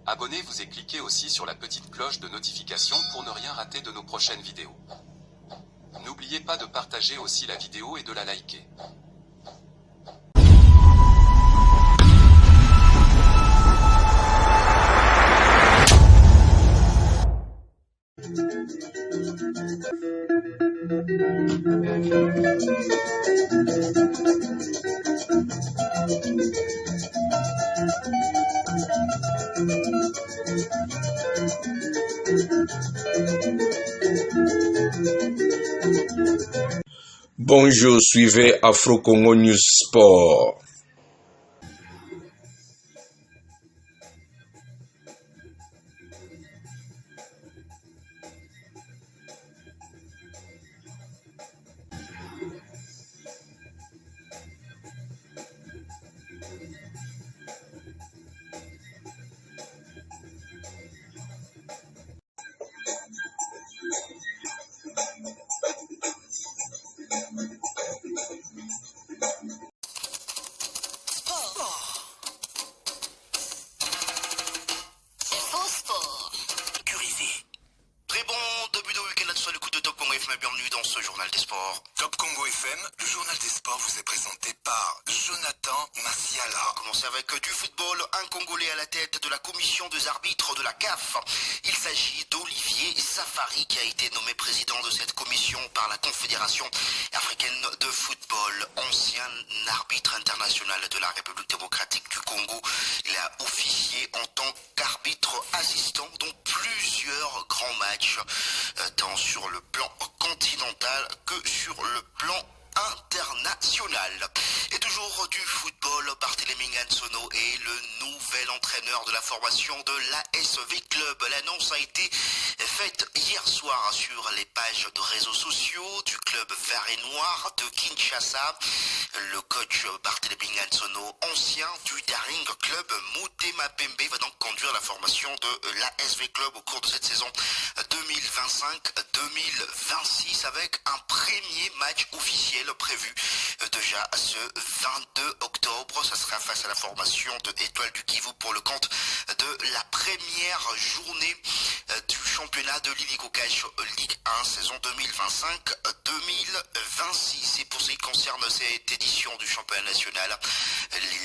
Abonnez-vous et cliquez aussi sur la petite cloche de notification pour ne rien rater de nos prochaines vidéos. N'oubliez pas de partager aussi la vidéo et de la liker. Bonjour, suivez Afro Congo News Sport. Bienvenue dans ce journal des sports. Top Congo FM, le journal des sports vous est présenté par Jonathan Massiala. Commencer avec du football, un Congolais à la tête de la commission des arbitres de la CAF. Il s'agit d'Olivier Safari qui a été nommé président de cette commission par la Confédération africaine de football. Ancien arbitre international de la République démocratique du Congo, il a officié en tant qu'arbitre assistant dans plusieurs grands matchs, tant sur le plan continental que sur le plan international. Et toujours du football, Barthélémy Ngansono est le nouvel entraîneur de la formation de l'ASV Club. L'annonce a été faite hier soir sur les pages de réseaux sociaux du club vert et noir de Kinshasa. Le coach Barthélémy Ngansono, ancien du Daring Club Motema Pembe, va donc conduire la formation de l'ASV Club au cours de cette saison 2025-2026 avec un premier match officiel prévu déjà ce 22 octobre. Ça sera face à la formation de Étoile du Kivu pour le compte de la première journée du championnat de l'Illico Cash Ligue 1 saison 2025-2026. Et pour ce qui concerne cette édition du championnat national,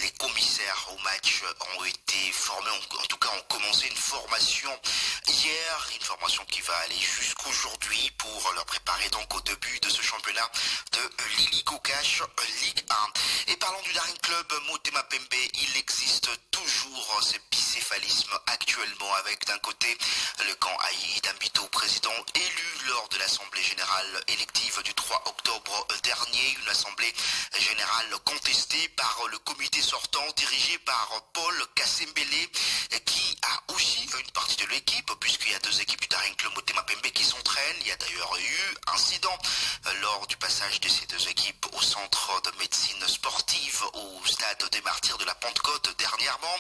les commissaires au match ont été formés, en tout cas ont commencé une formation hier, une formation qui va aller jusqu'aujourd'hui pour leur préparer donc au début de ce championnat de l'Illico Cash Ligue 1. Et parlons du Daring Club Motema Pembe, il existe toujours ce bicéphalisme actuellement avec d'un côté le camp Aïe Dambito, président élu lors de l'Assemblée Générale élective du 3 octobre dernier, une Assemblée Générale contestée par le comité sortant dirigé par Paul Kassembele qui a aussi une partie de l'équipe puisqu'il y a deux équipes du Daring Club Motema Pembe qui s'entraînent. Il y a d'ailleurs eu incident lors du passage de ces deux équipes au centre de médecine sportive au stade des Martyrs de la Pentecôte dernièrement.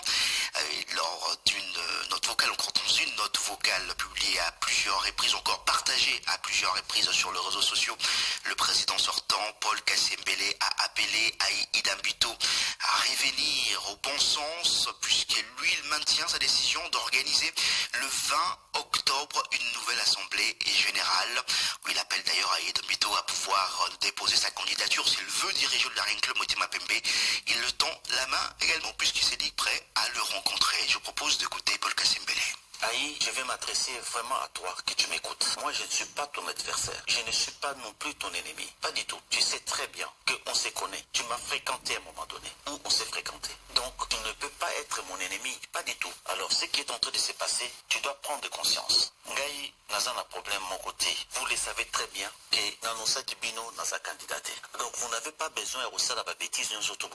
Lors d'une note vocale, on compte dans une note vocale publiée à plusieurs reprises, encore partagée à plusieurs reprises sur les réseaux sociaux, le président sortant, Paul Kassembele, a appelé Aïe Dambito à revenir au bon sens puisque lui, il maintient sa décision d'organiser le 20 octobre une nouvelle assemblée générale où il appelle d'ailleurs Aïe Dambito à pouvoir déposer sa candidature s'il veut diriger le Daring Club Motema Pembe. Il le tend la main également puisqu'il s'est dit prêt à le rencontrer. Je propose d'écouter Paul Kassembele. Aïe, je vais m'adresser vraiment à toi, que tu m'écoutes. Moi, je ne suis pas ton adversaire. Je ne suis pas non plus ton ennemi. Pas du tout. Tu sais très bien qu'on se connaît. Tu m'as fréquenté à un moment donné. Ou on s'est fréquenté. Donc, tu ne peux pas être mon ennemi. Pas du tout. Alors, ce qui est en train de se passer, tu dois prendre conscience. Ngaï, n'a un problème de mon côté. Vous le savez très bien que Nanosa Kibino n'a sa candidature. Donc, vous n'avez pas besoin de ça, la bêtise, nous autres,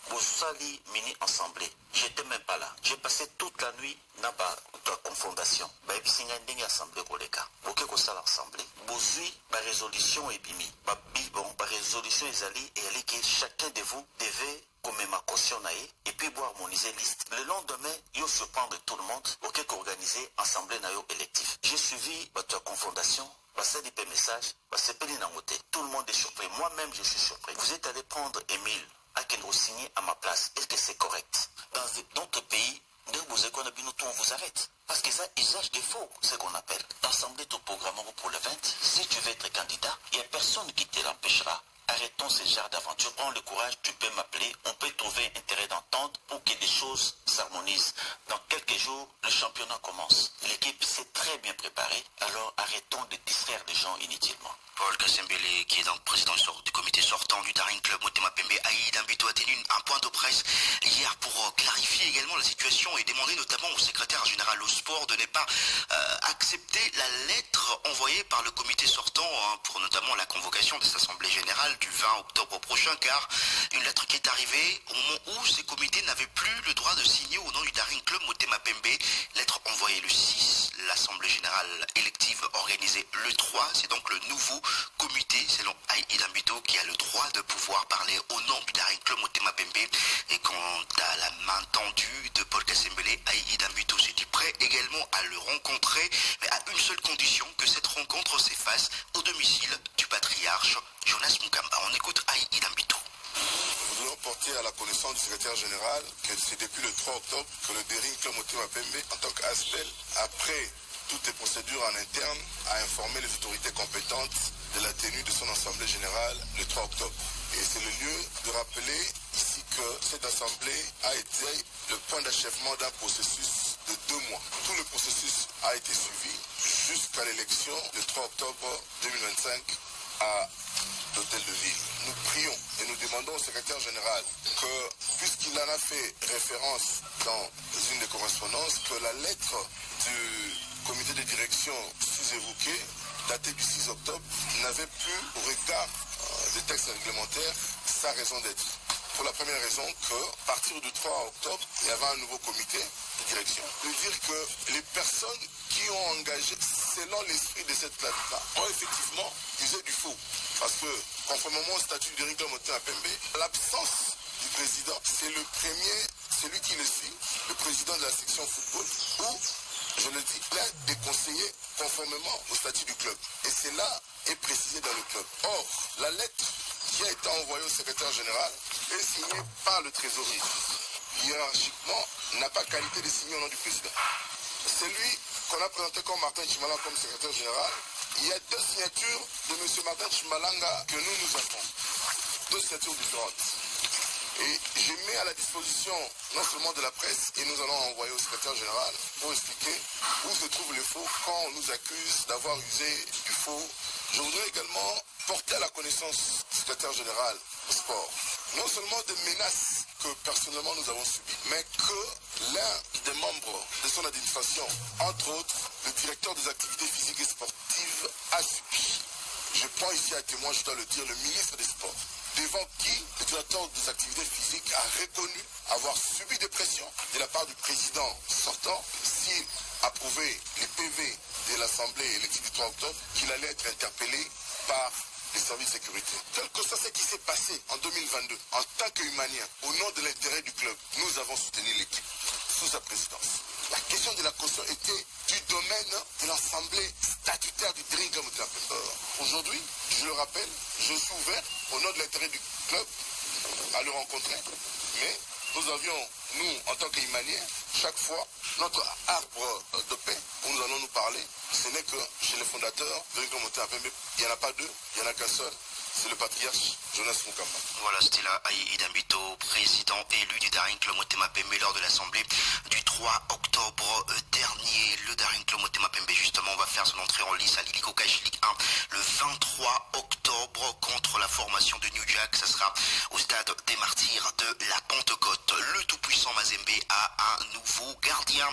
vous sali mini assemblée. J'étais même pas là. J'ai passé toute la nuit dans la confondation. Baïbisinga ndenge assemblée koleka. Boke kosala assemblée. Bozui, ba résolution et bimi. Ba résolution ezali et ali que chacun de vous devait comme ma caution et puis boire harmoniser liste. Le lendemain, il faut surprendre tout le monde pour organiser assemblée nayo électif. J'ai suivi votre confondation. Des messages, tout le monde est surpris. Moi-même, je suis surpris. Vous êtes allé prendre Émile à signer à ma place. Est-ce que c'est correct? Dans d'autres pays, vous avez Binoto, on vous arrête. Parce qu'ils usage des faux, ce qu'on appelle. D'assemblée ton programme pour le 20, si tu veux être candidat, il n'y a personne qui te l'empêchera. Arrêtons ce genre d'aventure. Prends le courage, tu peux m'appeler. On peut trouver intérêt d'entente pour que les choses s'harmonisent. Dans quelques jours, le championnat commence. L'équipe s'est très bien préparée. Alors arrêtons de distraire les gens inutilement. Paul Kassembele, qui est donc président du comité sortant du Daring Club Motema Pembe, Aïd Ambito a tenu un point de presse hier pour clarifier également la situation et demander notamment au secrétaire général au sport de ne pas accepter la lettre envoyée par le comité sortant pour notamment la convocation de cette assemblée générale du 20 octobre prochain, car une lettre qui est arrivée au moment où ces comités n'avaient plus le droit de signer au nom du Daring Club Motema Pembe. Lettre envoyée le 6, l'assemblée générale élective organisée le 3, c'est donc le nouveau comité selon Aïd Ambito qui a le droit de pouvoir parler au nom du Daring Club Motema Pembe. Et quant à la main tendue de Paul Kassembele, Aïd Ambito s'est dit prêt également à le rencontrer, mais à une seule condition, que cette rencontre s'efface au domicile du patriarche Jonas Mukamba. On écoute Aïd Ambito. Nous voulons porter à la connaissance du secrétaire général que c'est depuis le 3 octobre que le Daring Club Motema Pembe, en tant qu'ASBEL, après toutes les procédures en interne, a informé les autorités compétentes de la tenue de son assemblée générale le 3 octobre. Et c'est le lieu de rappeler ici que cette assemblée a été le point d'achèvement d'un processus de 2 mois. Tout le processus a été suivi jusqu'à l'élection le 3 octobre 2025 à l'hôtel de ville. Nous prions et nous demandons au secrétaire général que, puisqu'il en a fait référence dans une des correspondances, que la lettre du comité de direction sous-évoqué, datée du 6 octobre, n'avait plus, au regard des textes réglementaires, sa raison d'être. Pour la première raison qu'à partir du 3 octobre, il y avait un nouveau comité de direction. De dire que les personnes qui ont engagé, selon l'esprit de cette lettre-là, ont effectivement usé du faux. Parce que, conformément au statut du directeur Motema Pembe, l'absence du président, c'est le premier, celui qui le suit, le président de la section football, ou, je le dis, l'un des conseillers conformément au statut du club. Et cela est précisé dans le club. Or, la lettre qui a été envoyée au secrétaire général est signée par le trésorier. Hiérarchiquement, n'a pas qualité de signer au nom du président. Celui qu'on a présenté comme Martin Chimalanga comme secrétaire général, il y a 2 signatures de M. Martin Chimalanga que nous avons. 2 signatures différentes. Et je mets à la disposition non seulement de la presse, et nous allons envoyer au secrétaire général pour expliquer où se trouve le faux quand on nous accuse d'avoir usé du faux. Je voudrais également porter à la connaissance du secrétaire général au sport, non seulement des menaces que personnellement nous avons subies, mais que l'un des membres de son administration, entre autres le directeur des activités physiques et sportives, a subi. Je prends ici à témoin, je dois le dire, le ministre des Sports, devant qui le directeur des activités physiques a reconnu avoir subi des pressions de la part du président sortant, s'il approuvait les PV de l'Assemblée élective du 3 octobre, qu'il allait être interpellé par les services de sécurité. Quel que soit ce qui s'est passé en 2022, en tant qu'humanien, au nom de l'intérêt du club, nous avons soutenu l'équipe sous sa présidence. La question de la caution était du domaine de l'Assemblée statutaire du Daring Club Motema Pembe. Aujourd'hui, je le rappelle, je suis ouvert au nom de l'intérêt du club à le rencontrer, mais nous avions, nous, en tant qu'Imaniens, chaque fois, notre arbre de paix où nous allons nous parler, ce n'est que chez les fondateurs de Daring Club Motema Pembe. Il n'y en a pas 2, il n'y en a qu'un seul. C'est le patriarche Jonas Mukamba. Voilà, c'était là Aïd Ambito, président élu du Daring Club Motema Pembe lors de l'assemblée du 3 octobre dernier. Le Daring Club Motema Pembe, justement, va faire son entrée en lice à l'Iliko Cash Ligue 1 le 23 octobre contre la formation de New Jack. Ça sera au stade des Martyrs de la Pentecôte. Le tout-puissant Mazembe a un nouveau gardien.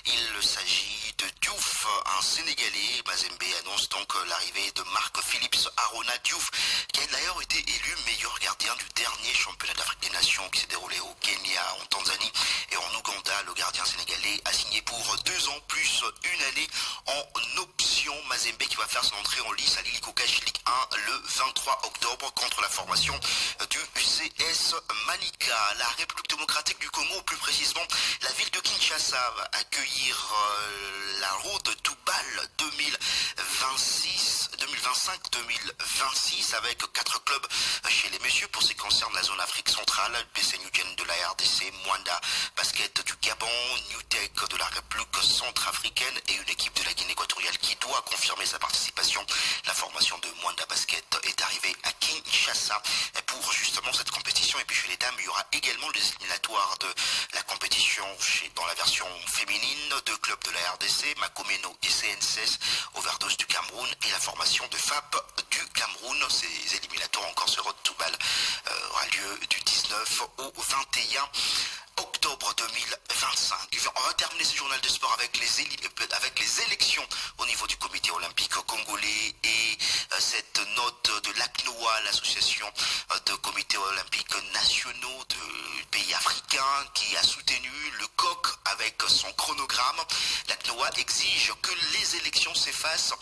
Il s'agit de Diouf, un Sénégalais. Mazembe annonce donc l'arrivée de Marc Phillips Arona Diouf, qui a d'ailleurs été élu meilleur gardien du dernier championnat d'Afrique des Nations qui s'est déroulé au Kenya, en Tanzanie et en Ouganda. Le gardien sénégalais a signé pour 2 ans plus 1 année en option. Mazembe qui va faire son entrée en lice à l'Iliko Cash Ligue 1 le 23 octobre contre la formation du CS Manika. La République démocratique du Congo, plus précisément la ville de Kinshasa, va accueillir la route Toubal 2025-2026 avec 4 clubs chez les messieurs pour ce qui concerne la zone Afrique centrale, BC Nugent de la RDC, Mwanda Basket du Gabon, New Tech de la République confirmé sa participation. La formation de Mwanda Basket est arrivée à Kinshasa pour justement cette compétition. Et puis chez les dames, il y aura également les éliminatoires de la compétition dans la version féminine. Deux clubs de la RDC, Makomeno et CNCS, Overdose du Cameroun et la formation de FAP du Cameroun. Ces éliminatoires encore sur Road to Ball aura lieu du 19 au 21 octobre 2025. On va terminer ce journal de sport avec les élections au niveau du comité olympique congolais et cette note de l'ACNOA, l'association de comités olympiques nationaux de pays africains, qui a soutenu le COC avec son chronogramme. L'ACNOA exige que les élections s'effacent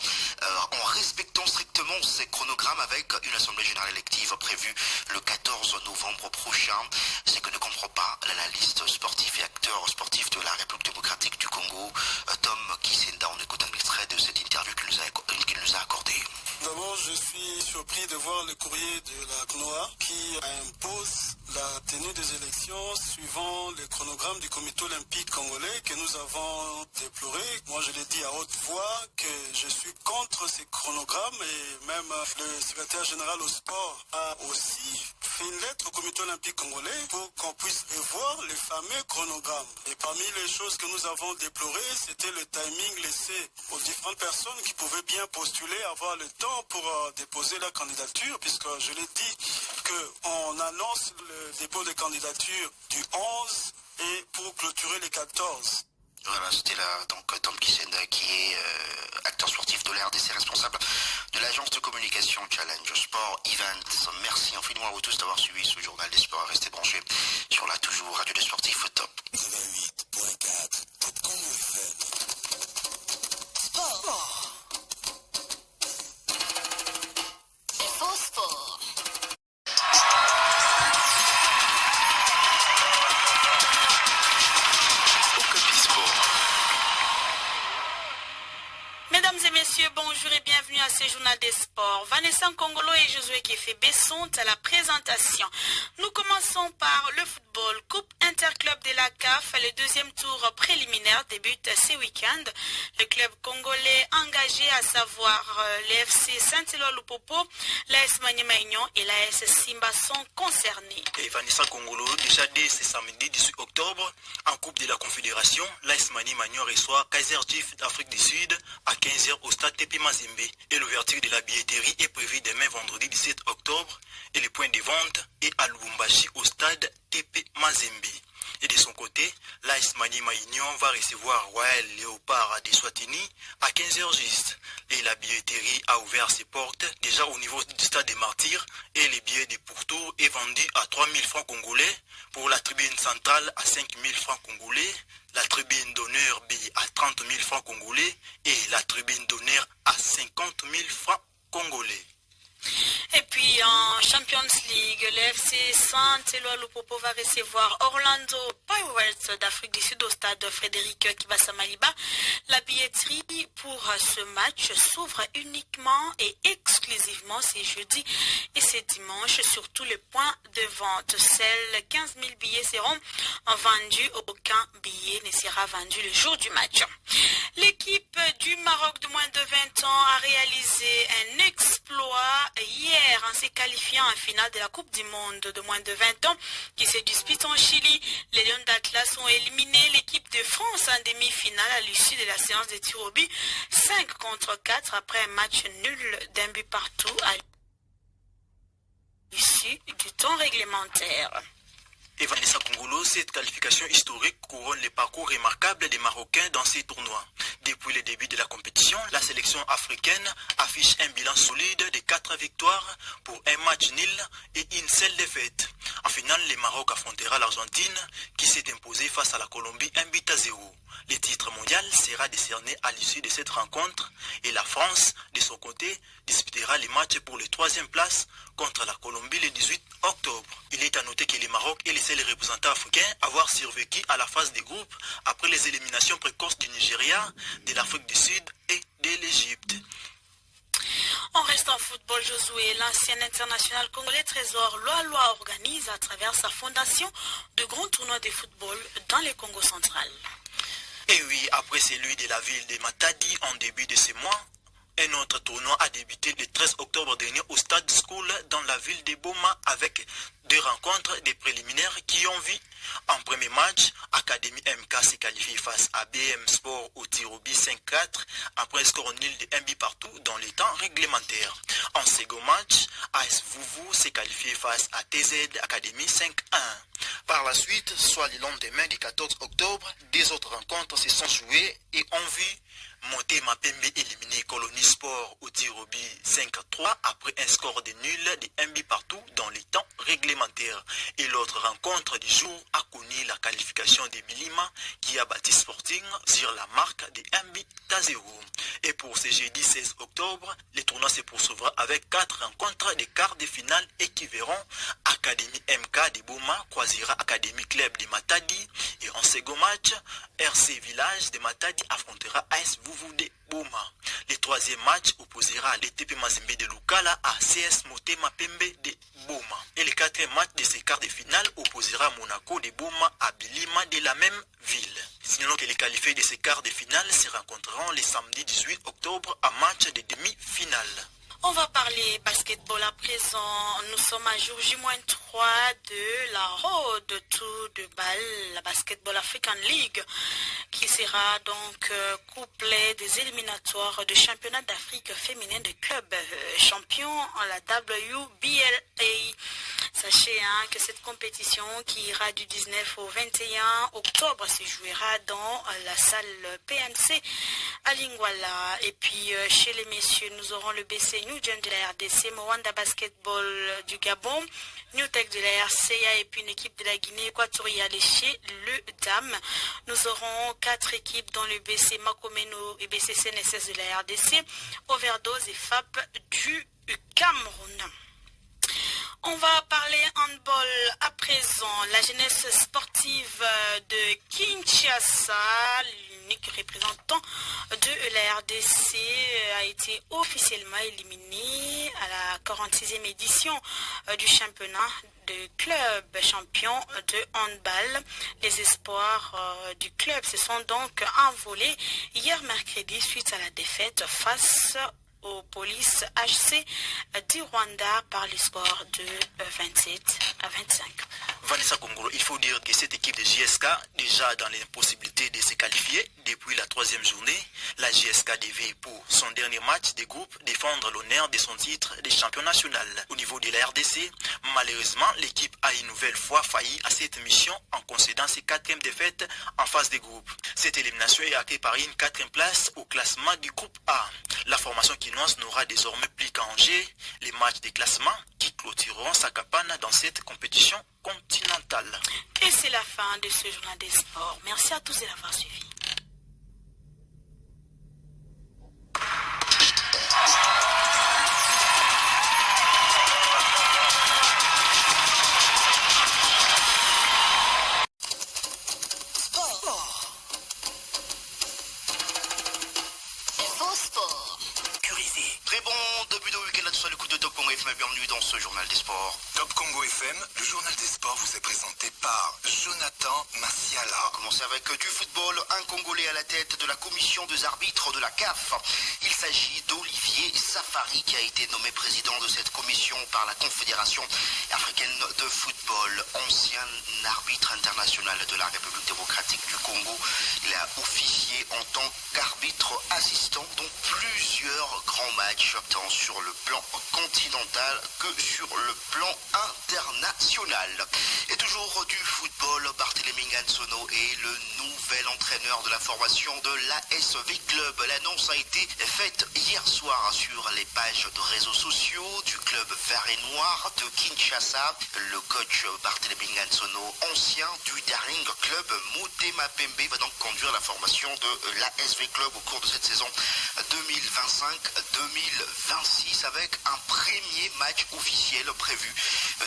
en respectant strictement ces chronogrammes avec une assemblée générale élective prévue le 14 novembre prochain. C'est que ne comprend pas l'analyste sportif et acteur sportif de la République démocratique du Congo, Tom Kisenda. On écoute un extrait de cette interview qu'il nous a accordée. D'abord, je suis surpris de voir le courrier de la CNOA qui impose la tenue des élections suivant le chronogramme du comité olympique congolais que nous avons déploré. Moi, je l'ai dit à haute voix que je suis contre ces chronogrammes et même le secrétaire général au sport a aussi fait une lettre au comité olympique congolais pour qu'on puisse revoir les fameux chronogrammes. Et parmi les choses que nous avons déplorées, c'était le timing laissé aux différentes personnes qui pouvaient bien postuler, avoir le temps pour déposer la candidature, puisque je l'ai dit qu'on annonce le dépôt de candidature du 11 et pour clôturer les 14. Voilà, c'était là donc Tom Kisenda qui est acteur sportif de la RDC, responsable de l'agence de communication Challenge Sport Events. Merci infiniment à vous tous d'avoir suivi ce journal des sports. Restez branchés sur la toujours radio des sportifs top. 88.4 Top Congo FM. Sport. Info Sport. Mesdames et messieurs, bonjour et bienvenue à ce journal des sports. Vanessa Nkongolo et Josué Kefebe sont à la présentation. Nous commençons par le football. Coupe Interclub de la CAF, le deuxième tour préliminaire débute ce week-end. Le club congolais engagé, à savoir l'FC Saint-Éloi Lupopo, l'AS Maniema Union et l'AS Simba sont concernés. Et Vanessa Nkongolo, déjà dès ce samedi 18 octobre, en Coupe de la Confédération, l'AS Maniema Union reçoit Kaizer Chiefs d'Afrique du Sud à 15h au stade TP Mazembe. Et l'ouverture de la billetterie est prévue demain vendredi 17 octobre et le point de vente est à Lubumbashi au stade TP Mazembe. Et de son côté, l'AS Maniema Union va recevoir Royal Léopard de Swatini à 15h juste. Et la billetterie a ouvert ses portes déjà au niveau du stade des Martyrs et les billets de pourtour est vendu à 3 000 francs congolais, pour la tribune centrale à 5 000 francs congolais, la tribune d'honneur B à 30 000 francs congolais et la tribune d'honneur à 50 000 francs congolais. Et puis en Champions League, le FC Saint-Éloi Lupopo va recevoir Orlando Pirates d'Afrique du Sud au stade Frédéric Kibasa Maliba. La billetterie pour ce match s'ouvre uniquement et exclusivement ce jeudi et ce dimanche sur tous les points de vente. Seuls 15 000 billets seront vendus. Aucun billet ne sera vendu le jour du match. L'équipe du Maroc de moins de 20 ans a réalisé un exploit hier en se qualifiant en finale de la Coupe du Monde de moins de 20 ans qui se dispute en Chili. Les Lions d'Atlas ont éliminé l'équipe de France en demi-finale à l'issue de la séance de tir au but 5-4 après un match nul d'un but partout à l'issue du temps réglementaire. Et Vanessa Nkongolo, cette qualification historique couronne les parcours remarquables des Marocains dans ces tournois. Depuis le début de la compétition, la sélection africaine affiche un bilan solide de 4 victoires pour un match nul et une seule défaite. En finale, le Maroc affrontera l'Argentine qui s'est imposée face à la Colombie 1-0. Le titre mondial sera décerné à l'issue de cette rencontre et la France, de son côté, disputera les matchs pour la 3e place contre la Colombie le 18 octobre. Il est à noter que le Maroc est le seul représentant africain à avoir survécu à la phase des groupes après les éliminations précoces du Nigeria, de l'Afrique du Sud et de l'Égypte. On reste en football, Josué. L'ancien international congolais Trésor Loa organise à travers sa fondation de grands tournois de football dans le Congo central. Et oui, après celui de la ville de Matadi en début de ce mois, Un autre tournoi a débuté le 13 octobre dernier au Stade School dans la ville de Boma avec 2 rencontres des préliminaires qui ont vu en premier match, Académie MK s'est qualifiée face à BM Sport au tir au but 5-4 après un score nul de 1 but partout dans les temps réglementaires. En second match, AS Vuvu s'est qualifié face à TZ Académie 5-1. Par la suite, soit le lendemain du 14 octobre, 2 autres rencontres se sont jouées et ont vu Motema Pembe éliminer Colonie Sport au tir au but 5-3 après un score de nul de 1 but partout dans les temps réglementaires. Et l'autre rencontre du jour a connu la qualification de Bilima qui a battu Sporting sur la marque de 1 but à 0. Et pour ce jeudi 16 octobre, le tournoi se poursuivra avec 4 rencontres de quarts de finale et qui verront Académie MK de Boma croisera Académie Club de Matadi et en second match, RC Village de Matadi affrontera AS Vuvu de Boma. Le troisième match opposera l'ETP Mazembe de Lukala à CS Motema Pembe de Boma. Et le quatrième match de ces quarts de finale opposera Monaco de Boma à Bilima de la même ville. Sinon que les qualifiés de ces quarts de finale se rencontreront le samedi 18 octobre à match de demi-finale. On va parler basketball à présent. Nous sommes à jour J-3 de la Road Tour de Bâle, la Basketball African League, qui sera donc couplé des éliminatoires de championnat d'Afrique féminin de clubs champions en la WBLA. Sachez que cette compétition qui ira du 19 au 21 octobre se jouera dans la salle PNC à Lingwala. Et puis chez les messieurs, nous aurons le BC New Gen de la RDC, Moanda Basketball du Gabon, New Tech de la RCA et puis une équipe de la Guinée équatoriale. Et chez le Dame, nous aurons 4 équipes dont le BC Makomeno et BC CNSS de la RDC, Overdose et FAP du Cameroun. On va parler handball à présent. La jeunesse sportive de Kinshasa, l'unique représentant de la RDC, a été officiellement éliminée à la 46e édition du championnat de club champion de handball. Les espoirs du club se sont donc envolés hier mercredi suite à la défaite face aux polices HC du Rwanda par le score de 27 à 25. Vanessa Kongolo, il faut dire que cette équipe de JSK, déjà dans l'impossibilité de se qualifier depuis la 3e journée, la JSK devait pour son dernier match de groupe défendre l'honneur de son titre de champion national. Au niveau de la RDC, malheureusement, l'équipe a une nouvelle fois failli à cette mission en concédant ses 4e défaites en phase de groupe. Cette élimination est actée par une 4e place au classement du groupe A. La formation quinoise n'aura désormais plus qu'à Angers les matchs de classement qui clôtureront sa cabane dans cette compétition continentale. Et c'est la fin de ce journal des sports. Merci à tous de l'avoir suivi. Très bon début de week-end à tous à l'écoute de Top Congo FM. Bienvenue dans ce journal des sports. Top Congo FM, le journal des sports vous est présenté par Jonathan Massiala. On va commencer avec du football. Un Congolais à la tête de la commission des arbitres de la CAF. Il s'agit d'Olivier Safari qui a été nommé président de cette commission par la Confédération africaine de football. Ancien arbitre international de la République démocratique du Congo. Il a officié en tant qu'arbitre assistant dans plusieurs grands matchs, tant sur le plan continental que sur le plan international. Et toujours du football, Barthélémy Ngansono est le nouvel entraîneur de la formation de l'ASV Club. L'annonce a été faite hier soir sur les pages de réseaux sociaux du club vert et noir de Kinshasa. Le coach Barthélémy Ngansono, ancien du Daring Club Motema Pembe, va donc conduire la formation de l'ASV Club au cours de cette saison 2025-2026 avec un premier match officiel prévu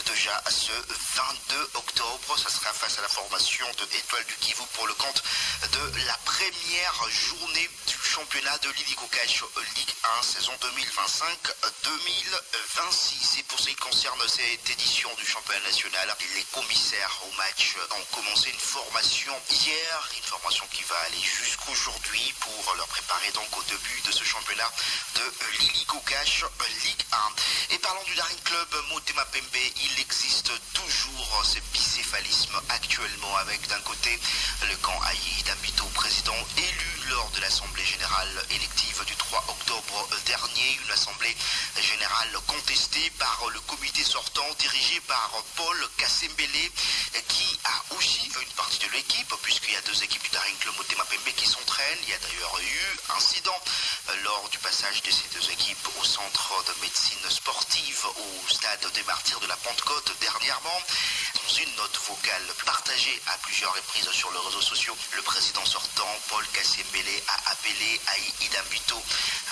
déjà ce 22 octobre. Ça sera face à la formation de Étoile du Kivu pour le compte de la première journée du championnat de Ligue Cash Ligue 1 saison 2025-2026. Et pour ce qui concerne cette édition du championnat national, les commissaires au match ont commencé une formation hier, une formation qui va aller jusqu'aujourd'hui pour leur préparer donc au début de ce championnat de Ligue Cash Ligue 1. Et parlons du Daring Club Motema Pembe, il existe toujours ce bicéphalisme actuellement avec d'un côté le camp Aïe Dambito, président élu lors de l'Assemblée générale élective du 3 octobre dernier, une Assemblée générale contestée par le comité sortant dirigé par Paul Kassembele qui a aussi une partie de l'équipe puisqu'il y a deux équipes du Daring Club Motema Pembe qui s'entraînent. Il y a d'ailleurs eu incident lors du passage de ces deux équipes au centre de médecine sportive au stade des Martyrs de la Pentecôte dernièrement. Dans une note vocale partagée à plusieurs reprises sur les réseaux sociaux, le président sortant Paul Kassembele a appelé Aïe Dambito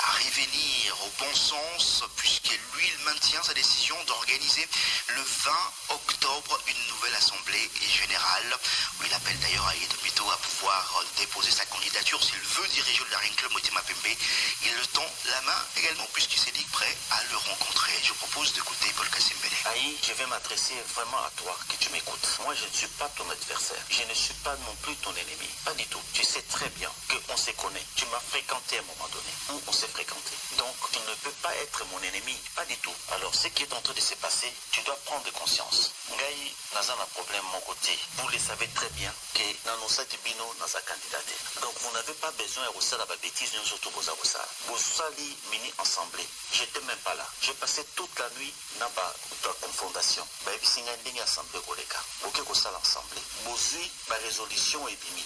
à revenir au bon sens puisque lui il maintient sa décision d'organiser le 20 octobre une nouvelle assemblée générale où il appelle d'ailleurs Aïe Dambito à pouvoir déposer sa candidature s'il veut diriger le Daring Club Motema Pembe. Il le tend la main également puisqu'il s'est dit prêt à le rencontrer. Je propose d'écouter Paul Kassembele. Aïe, je vais m'adresser vraiment à toi, que tu m'écoutes. Moi, je ne suis pas ton adversaire. Je ne suis pas non plus ton ennemi. Pas du tout. Tu sais très bien qu'on se connaît. Tu m'as fréquenté à un moment donné. Ou on s'est fréquenté. Donc, tu ne peux pas être mon ennemi. Pas du tout. Alors, ce qui est en train de se passer, tu dois prendre conscience. Ngaï, n'a un problème de mon côté. Vous le savez très bien que dans nos Bino, dans sa candidature. Donc, vous n'avez pas besoin de reçoit la bêtise, nous autres, vous avez ça. Vous sali mini ensemble. J'étais même pas là. J'ai passé toute la nuit dans la confondation. Bah, il y a une assemblée au Leka. Ok, qu'on s'en ensemble. Bozui, ma résolution est bimi.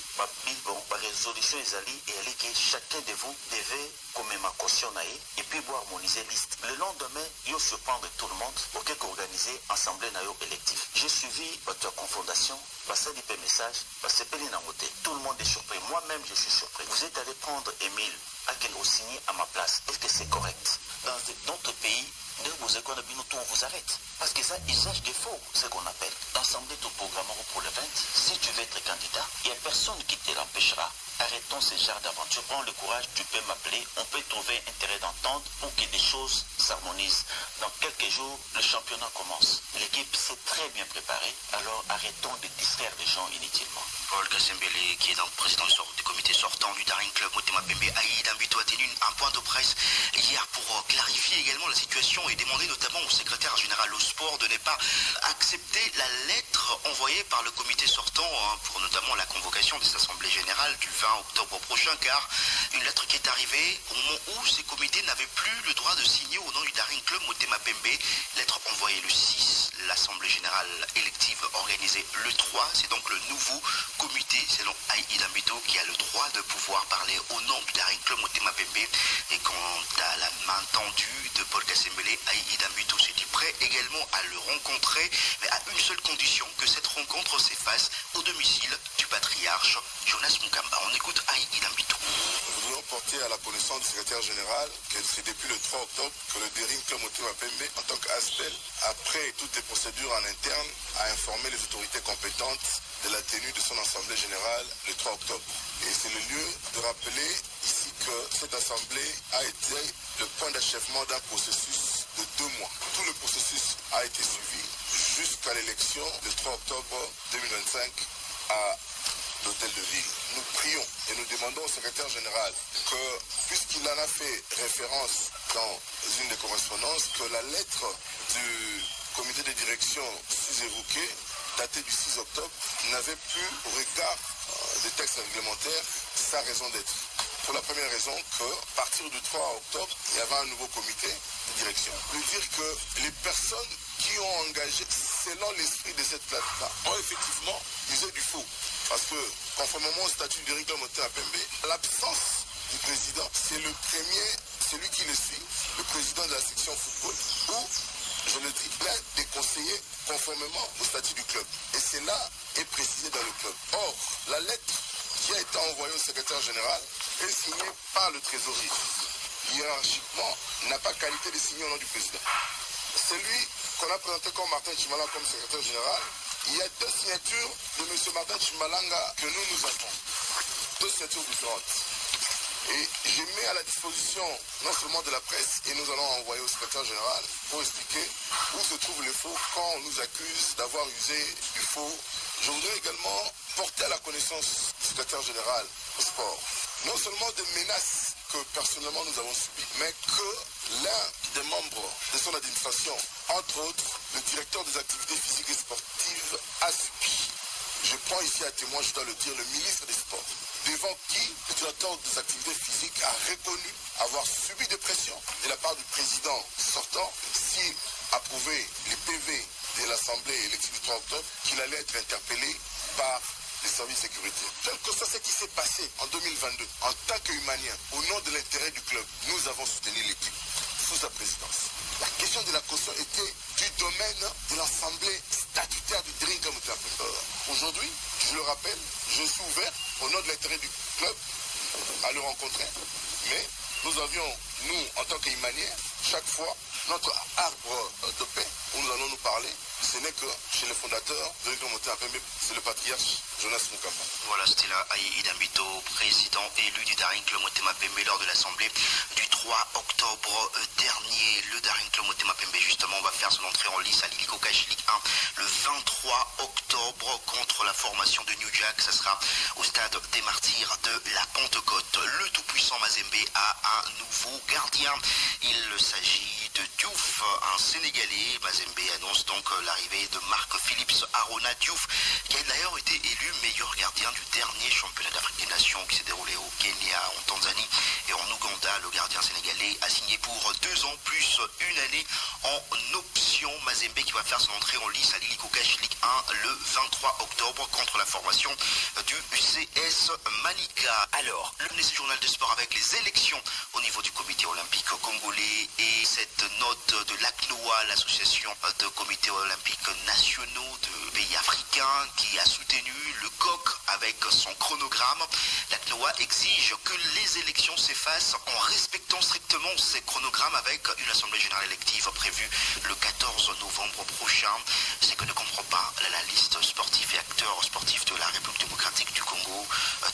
Bon, ma résolution est allée et elle est que chacun de vous devait comme ma caution et puis vous harmoniser liste. Le lendemain, il faut surprendre tout le monde. Ok, qu'organiser assemblée élective. J'ai suivi votre confondation. Passez des messages. Passez pas les namotés. Tout le monde est surpris. Moi-même, je suis surpris. Vous êtes allé prendre Émile à quel vous signez à ma place. Est-ce que c'est correct? Dans d'autres pays, vous on vous arrête. Parce que ça, usage de faux, ce qu'on appelle. L'assemblée de programme pour le 20, si tu veux être candidat, il n'y a personne qui te l'empêchera. Arrêtons ce genre d'aventure. Prends le courage, tu peux m'appeler. On peut trouver intérêt d'entendre pour que des choses s'harmonisent. Dans quelques jours, le championnat commence. L'équipe s'est très bien préparée. Alors arrêtons de distraire les gens inutilement. Paul Kassembele, qui est donc président du comité sortant du Daring Club Motema Pembe, Aïe Dambito a tenu un point de presse hier pour clarifier également la situation et demander notamment au secrétaire général au sport de ne pas accepter la lettre envoyée par le comité sortant pour notamment la convocation de cette assemblée générale du 20 octobre prochain, car une lettre qui est arrivée au moment où ces comités n'avaient plus le droit de signer au nom du Daring Club Motema Pembe. Lettre envoyée le 6, l'assemblée générale élective organisée le 3, c'est donc le nouveau comité, selon Aïe Dambito, qui a le droit de pouvoir parler au nom du Daring Club Motema Pembe. Et quant à la main tendue de Paul Kassembele, Aïe Dambito s'est dit prêt également à le rencontrer, mais à une seule condition, que cette rencontre s'efface au domicile du patriarche Jonas Mukamba. On écoute Aïe Dambito. Nous voulons porter à la connaissance du secrétaire général que c'est depuis le 3 octobre que le Daring Club Motema Pembe, en tant qu'ASPEL, après toutes les procédures en interne, a informé les autorités compétentes de la tenue de son assemblée générale le 3 octobre. Et c'est le lieu de rappeler ici que cette assemblée a été le point d'achèvement d'un processus de 2 mois. Tout le processus a été suivi jusqu'à l'élection le 3 octobre 2025 à l'hôtel de ville. Nous prions et nous demandons au secrétaire général que, puisqu'il en a fait référence dans une des correspondances, que la lettre du comité de direction sous évoquée, datée du 6 octobre, n'avait plus, au regard des textes réglementaires, sa raison d'être. Pour la première raison que, à partir du 3 octobre, il y avait un nouveau comité de direction. Lui dire que les personnes qui ont engagé, selon l'esprit de cette lettre-là, ont effectivement usé du faux. Parce que, conformément au statut du Daring Club Motema Pembe, l'absence du président, c'est le premier, celui qui le suit, le président de la section football, ou, je le dis, plein des conseillers conformément au statut du club. Et cela est précisé dans le club. Or, la lettre qui a été envoyée au secrétaire général est signée par le trésorier. Hiérarchiquement, n'a pas qualité de signer au nom du président. Celui qu'on a présenté comme Martin Chimalanga comme secrétaire général, il y a 2 signatures de M. Martin Chimalanga que nous avons. 2 signatures différentes. Et je mets à la disposition non seulement de la presse, et nous allons envoyer au secrétaire général pour expliquer où se trouve le faux quand on nous accuse d'avoir usé du faux. Je voudrais également porter à la connaissance du secrétaire général au sport non seulement des menaces que personnellement nous avons subies, mais que l'un des membres de son administration, entre autres le directeur des activités physiques et sportives, a subi. Je prends ici à témoin, je dois le dire, le ministre des Sports, devant qui le directeur des activités physiques a reconnu avoir subi des pressions de la part du président sortant, s'il approuvait les PV de l'Assemblée élective du 3 octobre, qu'il allait être interpellé par les services de sécurité. Quel que soit ce qui s'est passé en 2022, en tant qu'humanien, au nom de l'intérêt du club, nous avons soutenu l'équipe sous sa présidence. La question de la caution était du domaine de l'Assemblée statutaire du Daring Club Motema Pembe. Aujourd'hui, je le rappelle, je suis ouvert au nom de l'intérêt du club à le rencontrer, mais nous avions, nous, en tant qu'humanien, chaque fois, notre arbre de paix où nous allons nous parler, ce n'est que chez le fondateur de Daring Club Motema Pembe, c'est le patriarche Jonas Mukapa. Voilà, c'était là Aïe Dambito, président élu du Daring Club Motema Pembe lors de l'Assemblée du 3 octobre dernier. Le Daring Club Motema Pembe, justement, va faire son entrée en lice à l'Illico Cash Ligue 1 le 23 octobre contre la formation de New Jack. Ça sera au stade des Martyrs de la Pentecôte. Le tout-puissant Mazembe a un nouveau gardien. Il s'agit de Diouf, un Sénégalais. Mazembe annonce donc l'arrivée de Marc Phillips Arona Diouf, qui a d'ailleurs été élu meilleur gardien du dernier championnat d'Afrique des Nations qui s'est déroulé au Kenya, en Tanzanie et en Ouganda. Le gardien sénégalais a signé pour 2 ans plus une année en option. Mazembe qui va faire son entrée en lice à l'Illico Cash Ligue 1 le 23 octobre contre la formation du CS Manika. Alors, le MNC Journal de Sport avec les élections au niveau du comité olympique congolais et cette note de l'ACNOA, l'association de comités olympiques nationaux de pays africains, qui a soutenu le COC avec son chronogramme. L'ACNOA exige que les élections s'effacent en respectant strictement ces chronogrammes avec une assemblée générale élective prévue le 14 novembre prochain. C'est que ne comprend pas l'analyste sportif et acteur sportif de la République démocratique du Congo,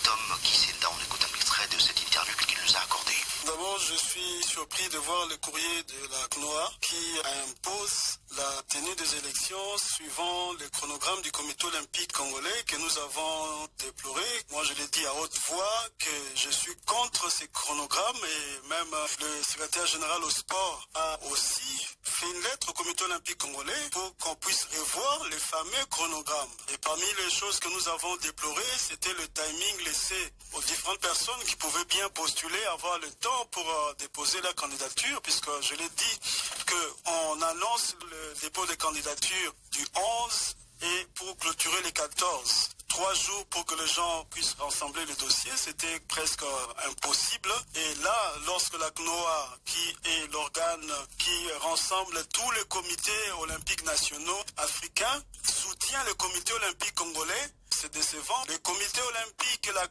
Tom Kisenda. On écoute un extrait de cette interview qu'il nous a accordée. D'abord, je suis surpris de voir le courrier de la CNOA qui impose la tenue des élections suivant le chronogramme du comité olympique congolais que nous avons déploré. Moi, je l'ai dit à haute voix que je suis contre ces chronogrammes et même le secrétaire général au sport a aussi fait une lettre au comité olympique congolais pour qu'on puisse revoir les fameux chronogrammes. Et parmi les choses que nous avons déplorées, c'était le timing laissé aux différentes personnes qui pouvaient bien postuler, avoir le temps pour déposer leur candidature, puisque je l'ai dit qu'on annonce le dépôt des candidatures du 11 et pour clôturer les 14. 3 jours pour que les gens puissent rassembler le dossier, c'était presque impossible. Et là, lorsque la CNOA, qui est l'organe qui rassemble tous les comités olympiques nationaux africains, soutient le comité olympique congolais, c'est décevant. Les comités olympiques et la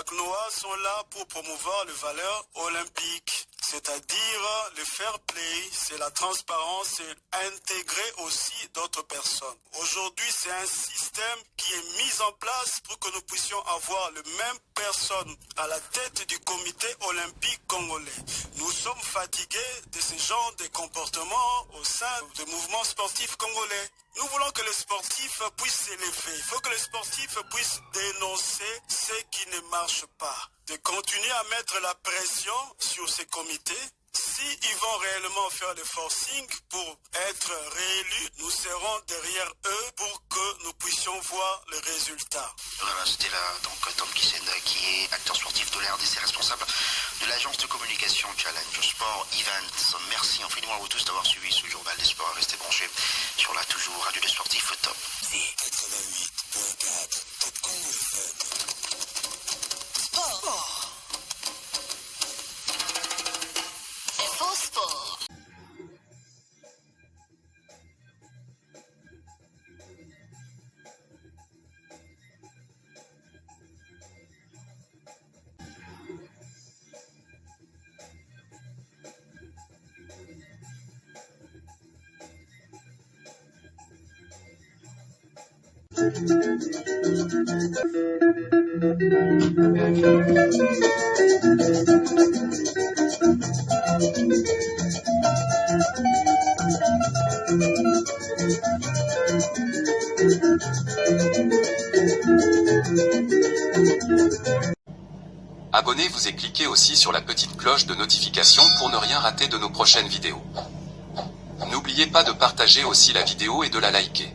CNOA sont là pour promouvoir les valeurs olympiques, c'est-à-dire le fair play, c'est la transparence, c'est intégrer aussi d'autres personnes. Aujourd'hui, c'est un système qui est mis en place pour que nous puissions avoir les mêmes personnes à la tête du comité olympique congolais. Nous sommes fatigués de ce genre de comportement au sein du mouvement sportif congolais. Nous voulons que les sportifs puissent s'élever. Il faut que les sportifs puissent dénoncer ce qui ne marche pas. De continuer à mettre la pression sur ces comités. S'ils vont réellement faire le forcing pour être réélus, nous serons derrière eux pour que nous puissions voir les résultats. Voilà, c'était là donc Tom Kisenda, qui est acteur sportif de la RDC, responsable de l'agence de communication Challenge Sport Events. Merci infiniment à vous tous d'avoir suivi ce journal des sports. Restez branchés sur la toujours radio des sportifs top. C'est 88.4 Top Congo FM. Sport. Info Sport. abonnez-vous et cliquez aussi sur la petite cloche de notification pour ne rien rater de nos prochaines vidéos. N'oubliez pas de partager aussi la vidéo et de la liker.